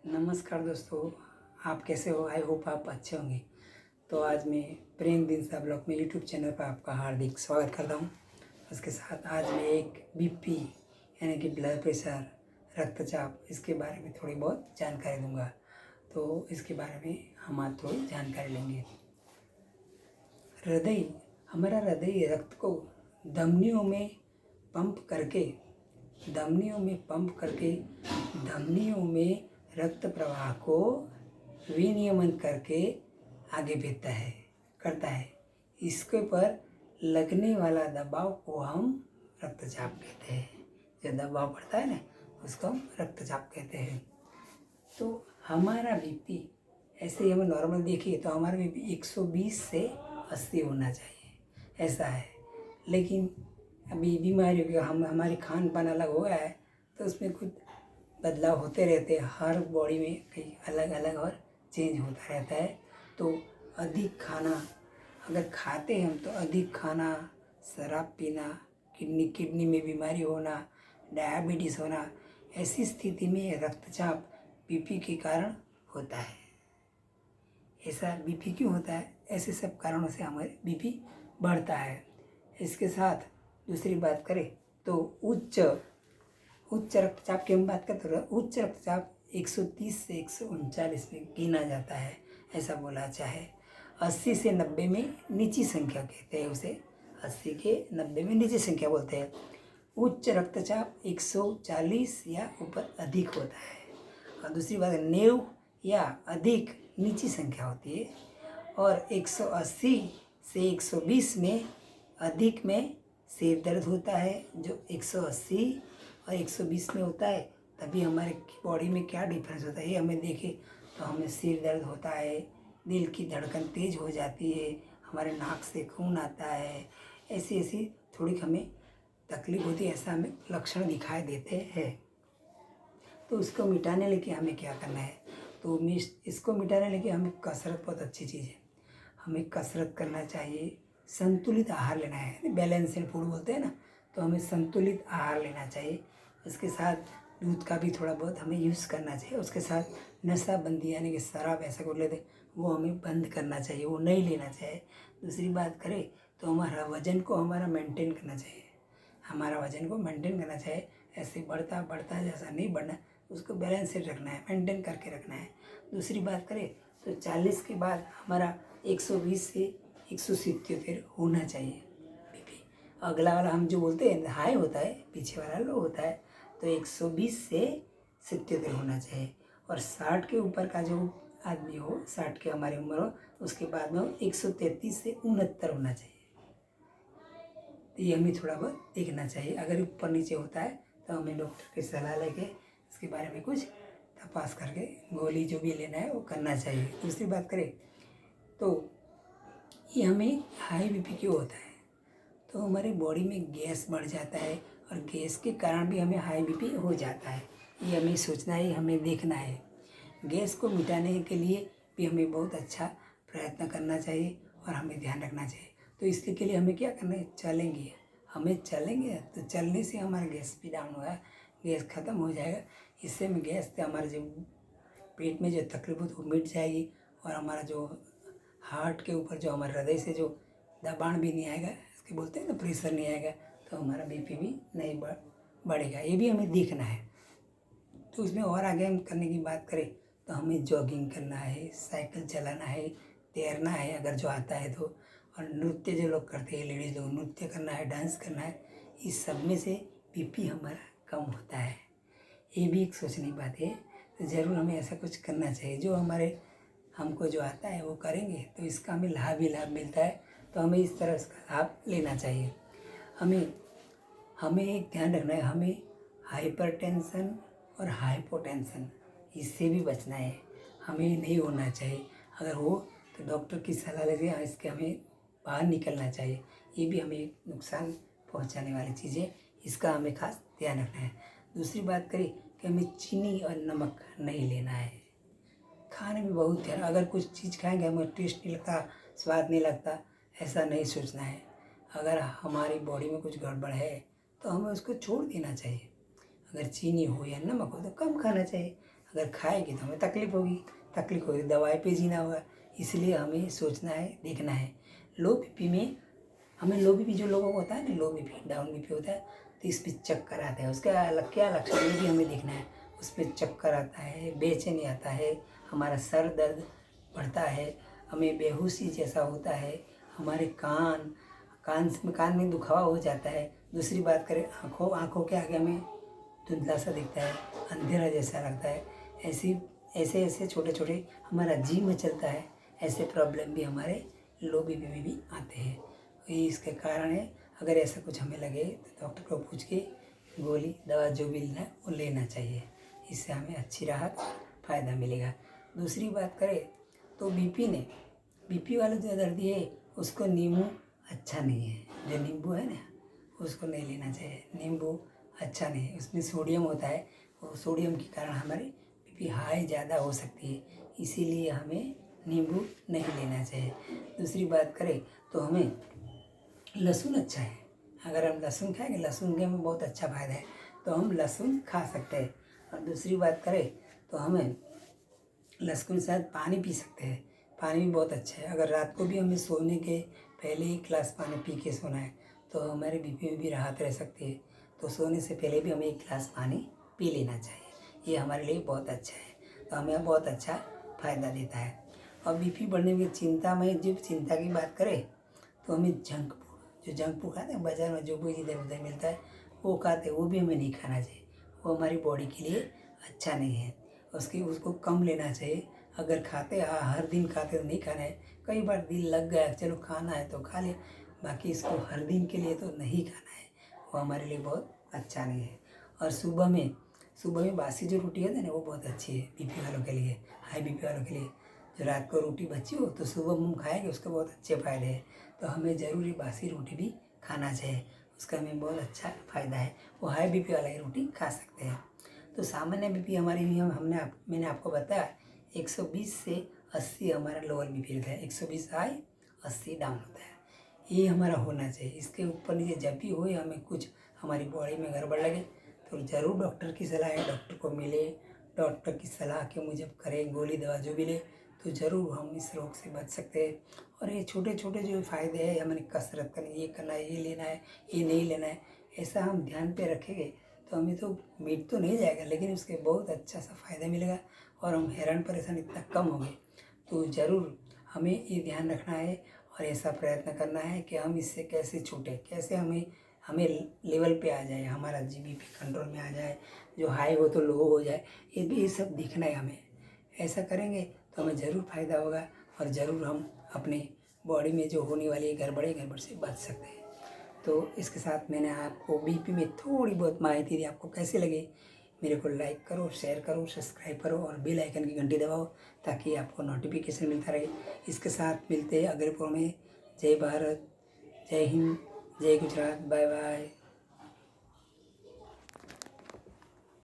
नमस्कार दोस्तों, आप कैसे हो? आई होप आप अच्छे होंगे। तो आज मैं प्रेम दिन सा ब्लॉग में यूट्यूब चैनल पर आपका हार्दिक स्वागत करता हूँ। उसके साथ आज मैं एक बीपी यानी कि ब्लड प्रेशर, रक्तचाप, इसके बारे में थोड़ी बहुत जानकारी दूंगा। तो इसके बारे में हम आज थोड़ी जानकारी लेंगे। हमारा हृदय रक्त को धमनियों में पंप करके धमनियों में रक्त प्रवाह को विनियमन करके आगे करता है। इसके पर लगने वाला दबाव को हम रक्तचाप कहते हैं। जो दबाव पड़ता है ना, उसको हम रक्तचाप कहते हैं। तो हमारा बीपी ऐसे ही हमें नॉर्मल देखिए तो हमारा बीपी 120 से 80 होना चाहिए, ऐसा है। लेकिन अभी बीमारियों के हमारे खान पान अलग हो गया है, तो उसमें कुछ बदलाव होते रहते हैं। हर बॉडी में कहीं अलग अलग और चेंज होता रहता है। तो अधिक खाना अगर खाते हैं हम, तो अधिक खाना, शराब पीना, किडनी में बीमारी होना, डायबिटीज़ होना, ऐसी स्थिति में रक्तचाप बीपी के कारण होता है। ऐसा बीपी क्यों होता है? ऐसे सब कारणों से हमारे बीपी बढ़ता है। इसके साथ दूसरी बात करें तो उच्च रक्तचाप की हम बात करते हैं। उच्च रक्तचाप 130 से 139 में गिना जाता है, ऐसा बोला चाहे। 80 से 90 में नीची संख्या कहते हैं उसे। 80 के 90 में नीची संख्या बोलते हैं। उच्च रक्तचाप 140 या ऊपर अधिक होता है। और दूसरी बात 90 या अधिक नीची संख्या होती है। और 180 से 120 में अधिक में सिर दर्द होता है। जो 180 और 120 में होता है, तभी हमारे बॉडी में क्या डिफरेंस होता है ये हमें देखे तो हमें सिर दर्द होता है, दिल की धड़कन तेज़ हो जाती है, हमारे नाक से खून आता है, ऐसी थोड़ी हमें तकलीफ होती है, ऐसा हमें लक्षण दिखाई देते हैं। तो उसको मिटाने लेके हमें क्या करना है? तो इसको मिटाने लेके हमें कसरत बहुत अच्छी चीज़ है। हमें कसरत करना चाहिए, संतुलित आहार लेना है, बैलेंस्ड फूड बोलते हैं ना, तो हमें संतुलित आहार लेना चाहिए। उसके साथ दूध का भी थोड़ा बहुत हमें यूज़ करना चाहिए। उसके साथ नशाबंदी यानी कि शराब ऐसा कर लेते वो हमें बंद करना चाहिए, वो नहीं लेना चाहिए। दूसरी बात करें तो हमारा वज़न को मेंटेन करना चाहिए। हमारा वज़न को मेंटेन करना चाहिए। ऐसे बढ़ता जैसा नहीं बढ़ना, उसको बैलेंस से रखना है, मेंटेन करके रखना है। दूसरी बात करें तो 40 के बाद हमारा 120 से 177 होना चाहिए बीपी। अगला वाला हम जो बोलते हैं हाई होता है, पीछे वाला लो होता है। तो 120 से 77 होना चाहिए। और 60 के ऊपर का जो आदमी हो, 60 के हमारी उम्र हो, उसके बाद में 133 से 69 होना चाहिए। तो ये हमें थोड़ा बहुत देखना चाहिए। अगर ऊपर नीचे होता है तो हमें डॉक्टर की सलाह लेके इसके बारे में कुछ तपास करके गोली जो भी लेना है वो करना चाहिए। दूसरी बात करें तो ये हमें हाई बीपी क्यों होता है? तो हमारे बॉडी में गैस बढ़ जाता है और गैस के कारण भी हमें हाई बीपी हो जाता है। ये हमें सोचना है, हमें देखना है। गैस को मिटाने के लिए भी हमें बहुत अच्छा प्रयत्न करना चाहिए और हमें ध्यान रखना चाहिए। तो इसके के लिए हमें क्या करना है? चलेंगे तो चलने से हमारा गैस भी डाउन होगा, गैस ख़त्म हो जाएगा। इससे में गैस से हमारे जो पेट में जो तकलीफ होती है वो मिट जाएगी। और हमारा जो हार्ट के ऊपर जो हमारे हृदय से जो दबाव भी नहीं आएगा, इसके बोलते हैं ना, प्रेशर नहीं आएगा, तो हमारा बीपी भी नहीं बढ़ेगा। ये भी हमें देखना है। तो उसमें और आगे हम करने की बात करें तो हमें जॉगिंग करना है, साइकिल चलाना है, तैरना है अगर जो आता है तो। और नृत्य जो लोग करते हैं, लेडीज़ लोग, नृत्य करना है, डांस करना है। इस सब में से बीपी हमारा कम होता है। ये भी एक सोचने की बात है। तो ज़रूर हमें ऐसा कुछ करना चाहिए। जो हमको जो आता है वो करेंगे तो इसका हमें लाभ ही लाभ मिलता है। तो हमें इस तरह इसका लाभ लेना चाहिए। हमें एक ध्यान रखना है, हमें हाइपरटेंशन और हाइपोटेंशन इससे भी बचना है। हमें नहीं होना चाहिए। अगर हो तो डॉक्टर की सलाह लेके इसके हमें बाहर निकलना चाहिए। ये भी हमें नुकसान पहुंचाने वाली चीज़ें, इसका हमें खास ध्यान रखना है। दूसरी बात करें कि हमें चीनी और नमक नहीं लेना है। खाने में बहुत ध्यान, अगर कुछ चीज़ खाएंगे हमें टेस्ट नहीं लगता, स्वाद नहीं लगता, ऐसा नहीं सोचना है। अगर हमारी बॉडी में कुछ गड़बड़ है तो हमें उसको छोड़ देना चाहिए। अगर चीनी हो या नमक हो तो कम खाना चाहिए। अगर खाएगी तो हमें तकलीफ होगी, दवाई पे जीना होगा। इसलिए हमें सोचना है, देखना है। लो बीपी में हमें लो बीपी जो लोगों को होता है ना, लो बीपी डाउन बीपी होता है, तो इस पर चक्कर आता है। उसका क्या लक्षण है ये भी हमें देखना है। उस पर चक्कर आता है, बेचैनी आता है, हमारा सर दर्द बढ़ता है, हमें बेहोशी जैसा होता है, हमारे कान में दुखावा हो जाता है। दूसरी बात करें आँखों के आगे हमें धुंधला सा दिखता है, अंधेरा जैसा लगता है। ऐसे छोटे छोटे हमारा जी में चलता है। ऐसे प्रॉब्लम भी हमारे लो बीपी में भी आते हैं। ये इसके कारण है। अगर ऐसा कुछ हमें लगे तो डॉक्टर को पूछ के गोली दवा जो भी लेना है वो लेना चाहिए। इससे हमें अच्छी राहत और फ़ायदा मिलेगा। दूसरी बात करें तो बीपी वाला जो दर्दी है उसको नींबू अच्छा नहीं है। जो नींबू है ना उसको नहीं लेना चाहिए। नींबू अच्छा नहीं है, उसमें सोडियम होता है। और सोडियम के कारण हमारी बीपी हाई ज़्यादा हो सकती है। इसीलिए हमें नींबू नहीं लेना चाहिए। दूसरी बात करें तो हमें लहसुन अच्छा है। अगर हम लहसुन खाएंगे, लहसुन के हमें बहुत अच्छा फ़ायदा है, तो हम लहसुन खा सकते हैं। और दूसरी बात करें तो हमें लहसुन के साथ पानी पी सकते हैं। पानी भी बहुत अच्छा है। अगर रात को भी हमें सोने के पहले 1 गिलास पानी पी के सोना है तो हमारे बीपी में भी राहत रह सकती है। तो सोने से पहले भी हमें 1 गिलास पानी पी लेना चाहिए। ये हमारे लिए बहुत अच्छा है, तो हमें बहुत अच्छा फ़ायदा देता है। और बीपी बढ़ने की चिंता की बात करें तो हमें जंक फूड खाते हैं बाज़ार में, जो भी इधर उधर मिलता है वो खाते हैं, वो भी हमें नहीं खाना चाहिए। वो हमारी बॉडी के लिए अच्छा नहीं है। उसको कम लेना चाहिए। अगर हर दिन खाते तो नहीं खाना है। कई बार दिल लग गया चलो खाना है तो खा लिया, बाकी इसको हर दिन के लिए तो नहीं खाना है। वो हमारे लिए बहुत अच्छा नहीं है। और सुबह में बासी जो रोटी होती है ना वो बहुत अच्छी है बीपी वालों के लिए, हाई बीपी वालों के लिए। जो रात को रोटी बची हो तो सुबह मुँह खाएंगे, उसके बहुत अच्छे फ़ायदे हैं। तो हमें ज़रूर ये बासी रोटी भी खाना चाहिए, उसका हमें बहुत अच्छा फ़ायदा है। वो हाई बीपी वाला ही रोटी खा सकते हैं। तो सामान्य बीपी हमारे लिए मैंने आपको बताया 120 से 80 हमारा लोअर बीपी रहता है। 120 हाई, 80 डाउन होता है। ये हमारा होना चाहिए। इसके ऊपर नीचे जब भी हो हमें कुछ हमारी बॉडी में गड़बड़ लगे तो ज़रूर डॉक्टर की सलाह है, डॉक्टर को मिले, डॉक्टर की सलाह के मुजब करें, गोली दवा जो भी ले तो ज़रूर हम इस रोग से बच सकते हैं। और ये छोटे छोटे जो फ़ायदे हैं, हमें कसरत करनी, ये करना है, ये लेना है, ये नहीं लेना है, ऐसा हम ध्यान पे रखेंगे तो हमें तो मिट तो नहीं जाएगा, लेकिन उसके बहुत अच्छा सा फ़ायदा मिलेगा और हम हैरान परेशान इतना कम होंगे। तो ज़रूर हमें ये ध्यान रखना है और ऐसा प्रयत्न करना है कि हम इससे कैसे छूटें, कैसे हमें लेवल पे आ जाए, हमारा जीबीपी कंट्रोल में आ जाए, जो हाई हो तो लो हो जाए। ये सब देखना है हमें। ऐसा करेंगे तो हमें ज़रूर फ़ायदा होगा और ज़रूर हम अपने बॉडी में जो होने वाली गड़बड़ से बच सकते हैं। तो इसके साथ मैंने आपको बीपी में थोड़ी बहुत माहिती दी। आपको कैसे लगे मेरे को लाइक करो, शेयर करो, सब्सक्राइब करो और बेल आइकन की घंटी दबाओ ताकि आपको नोटिफिकेशन मिलता रहे। इसके साथ मिलते हैं अगले प्रोग्राम में। जय भारत, जय हिंद, जय गुजरात, बाय बाय।